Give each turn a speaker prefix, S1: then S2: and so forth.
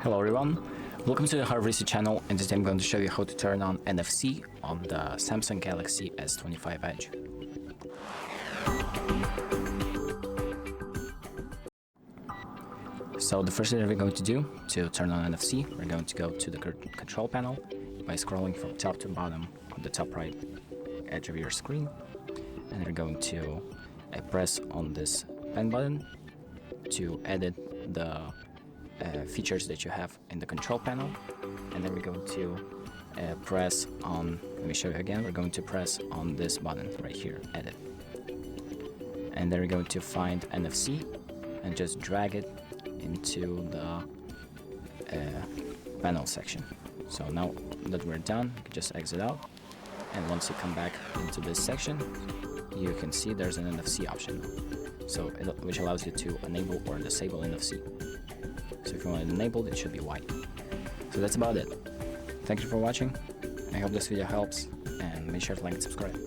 S1: Hello everyone, welcome to the HardReset channel, and today I'm going to show you how to turn on NFC on the Samsung Galaxy S25 Edge. So the first thing we're going to do to turn on NFC, we're going to go to the control panel by scrolling from top to bottom on the top right edge of your screen, and we're going to press on this pen button to edit the features that you have in the control panel, and then we're going to press on, let me show you again, we're going to press on this button right here, edit, and then we're going to find NFC and just drag it into the panel section. So now that we're done, you can just exit out, and once you come back into this section, you can see there's an NFC option, which allows you to enable or disable NFC. So if you want it enabled, it should be white. So that's about it. Thank you for watching. I hope this video helps, and make sure to like and subscribe.